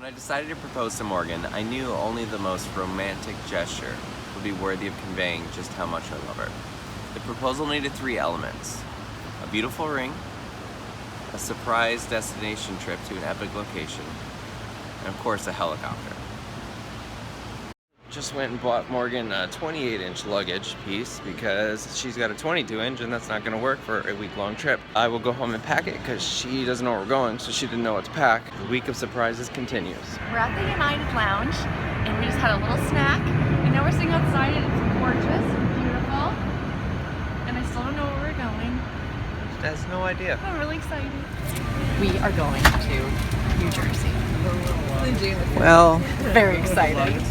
When I decided to propose to Morgan, I knew only the most romantic gesture would be worthy of conveying just how much I love her. The proposal needed 3 elements: a beautiful ring, a surprise destination trip to an epic location, and of course a helicopter. Just went and bought Morgan a 28-inch luggage piece because she's got a 22-inch and that's not going to work for a week-long trip. I will go home and pack it because she doesn't know where we're going, so she didn't know what to pack. The week of surprises continues. We're at the United Lounge and we just had a little snack and now we're sitting outside and it's gorgeous and beautiful and I still don't know where we're going. She has no idea. I'm really excited. We are going to New Jersey. Well, Very excited.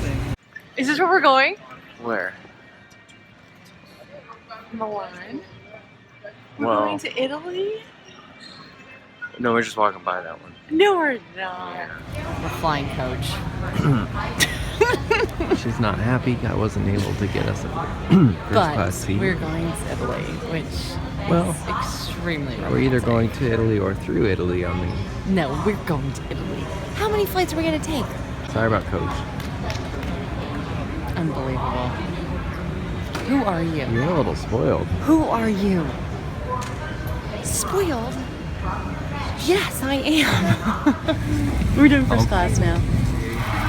Is this where we're going? where? Milan. We're Well, going to Italy? no, we're just walking by that one. No, we're not. We're flying coach. She's not happy. I wasn't able to get us a first class seat. We're going to Italy, which Well, is extremely romantic. we're either going to Italy or through Italy on the... No, we're going to Italy. How many flights are we going to take? Sorry about Coach. Unbelievable. Who are you? You're a little spoiled. Who are you? Spoiled? Yes, I am. We're doing first class now. A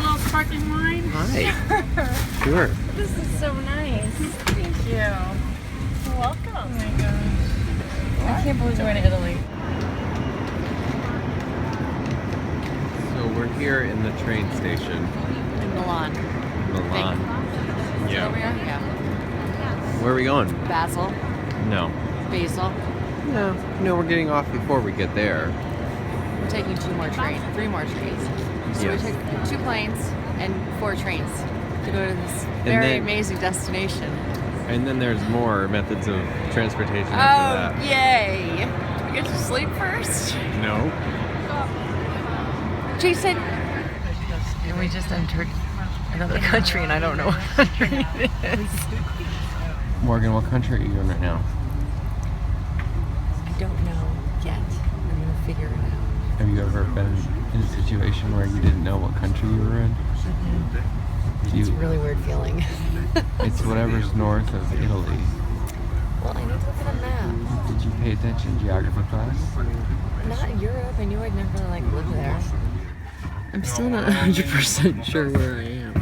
little parking line? Hi. Sure. This is so nice. Thank you. Welcome. Oh my gosh. I can't believe we're going to Italy. So we're here in the train station. In Milan. Milan. Where we are? Yeah. Where are we going? Basel. No. Basil. No, we're getting off before we get there. We're taking 3 more trains. So Yes. we took 2 planes and 4 trains to go to this very amazing destination. And then there's more methods of transportation Oh, after that. yay! Do we get to sleep first? No. Jason! And we just entered another country and I don't know what country it is. Morgan, what country are you in right now? I don't know yet. I'm gonna figure it out. Have you ever been in a situation where you didn't know what country you were in? It's a really weird feeling. It's whatever's north of Italy. Well, I need to look at a map. Did you pay attention in geography class? Not in Europe. I knew I'd never lived there. I'm still not 100% sure where I am.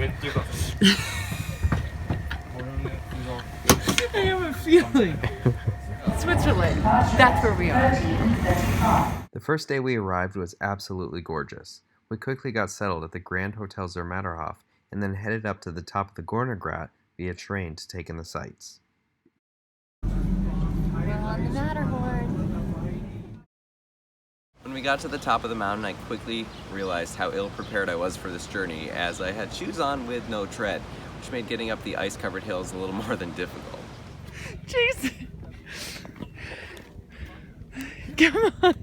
I have a feeling. Switzerland. That's where we are. The first day we arrived was absolutely gorgeous. We quickly got settled at the Grand Hotel Zermatt and then headed up to the top of the Gornergrat via train to take in the sights. We're on the Matterhorn. When we got to the top of the mountain, I quickly realized how ill-prepared I was for this journey, as I had shoes on with no tread, which made getting up the ice-covered hills a little more than difficult. Jason! Come on!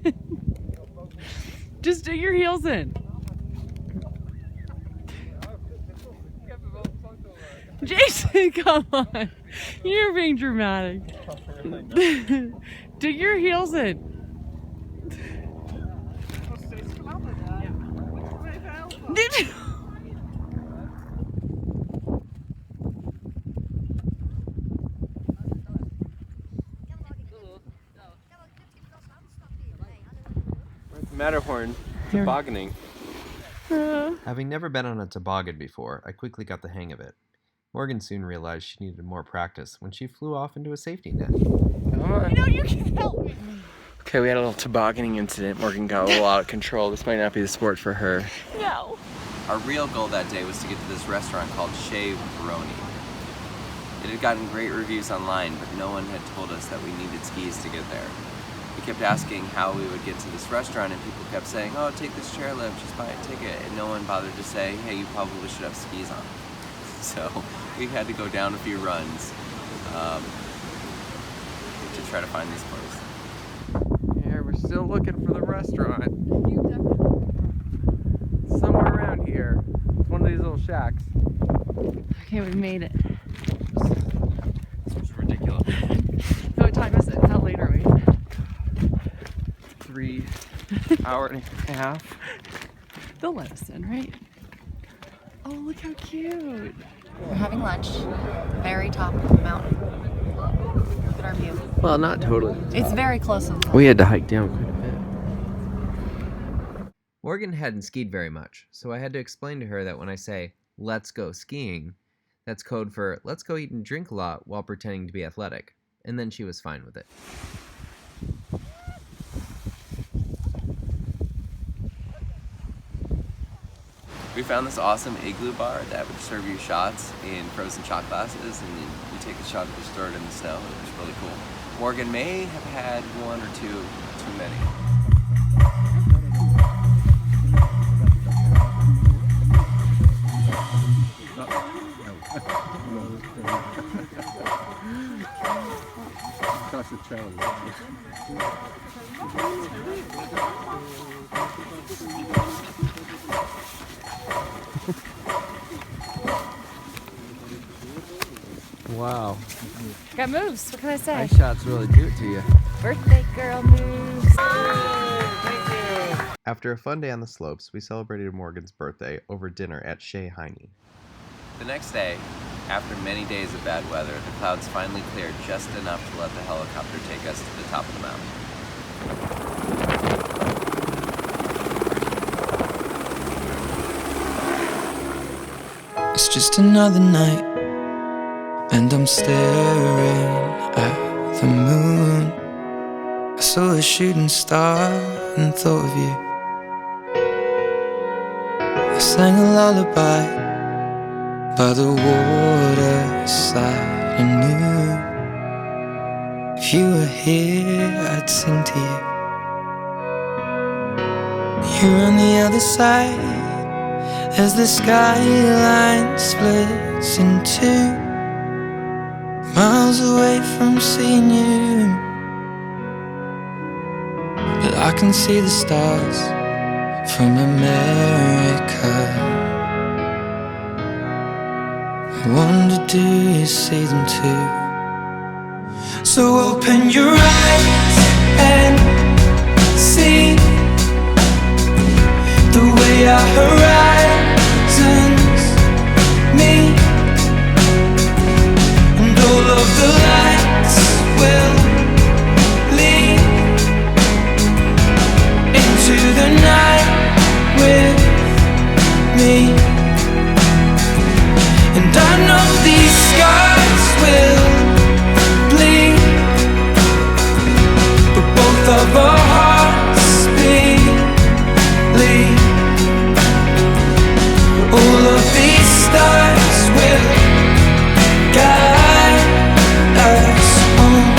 Just dig your heels in. Jason, come on! You're being dramatic. Dig your heels in. Did you? We're at the Matterhorn, tobogganing. Having never been on a toboggan before, I quickly got the hang of it. Morgan soon realized she needed more practice when she flew off into a safety net. Come on. No, you can help me. Okay, we had a little tobogganing incident. Morgan got a little out of control. This might not be the sport for her. No. Our real goal that day was to get to this restaurant called Chez Veroni. It had gotten great reviews online, but no one had told us that we needed skis to get there. We kept asking how we would get to this restaurant, and people kept saying, oh, take this chairlift, just buy a ticket, and no one bothered to say, hey, you probably should have skis on. So we had to go down a few runs to try to find this place. Yeah, we're still looking for the restaurant. Somewhere around here. It's one of these little shacks. Okay, we made it. This was ridiculous. What time is it? How late are we? 3 hour and a half. They'll let us in, right? Oh, look how cute. We're having lunch at the very top of the mountain. Look at our view. Well, not totally. It's very close to the top. We had to hike down quite a bit. Morgan hadn't skied very much, so I had to explain to her that when I say, let's go skiing, that's code for let's go eat and drink a lot while pretending to be athletic. And then she was fine with it. We found this awesome igloo bar that would serve you shots in frozen shot glasses, and you take a shot and just throw it in the snow. It was really cool. Morgan may have had one or two too many. That's a challenge. Wow. Got moves. What can I say? Ice shots really do it to you. Birthday girl moves. After a fun day on the slopes, we celebrated Morgan's birthday over dinner at Chez Heine. The next day, after many days of bad weather, the clouds finally cleared just enough to let the helicopter take us to the top of the mountain. It's just another night, and I'm staring at the moon. I saw a shooting star and thought of you. I sang a lullaby by the waterside and knew if you were here, I'd sing to you. You're on the other side as the skyline splits in two, miles away from seeing you. But I can see the stars from America. I wonder, do you see them too? So open your eyes and see the way our horizons meet, and all of the lights will lead into the night with me. And I know these scars will bleed, but both of our hearts bleed. All of these stars will guide us home.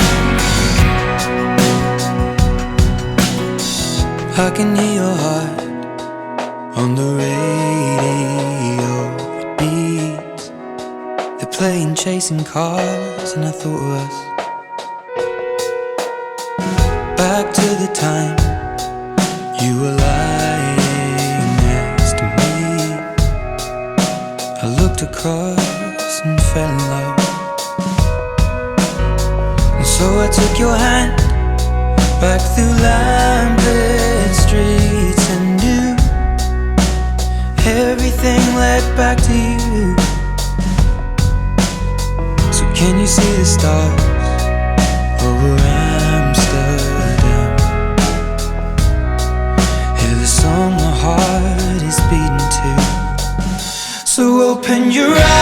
I can hear your heart on the radio. It beats. They're playing chasing cars, and I thought of us. Back to the time you were lying next to me. I looked across and fell in love, and so I took your hand back through lamplit streets and knew everything led back to you. So can you see the stars over Amsterdam? Hear the song my heart is beating to. So open your eyes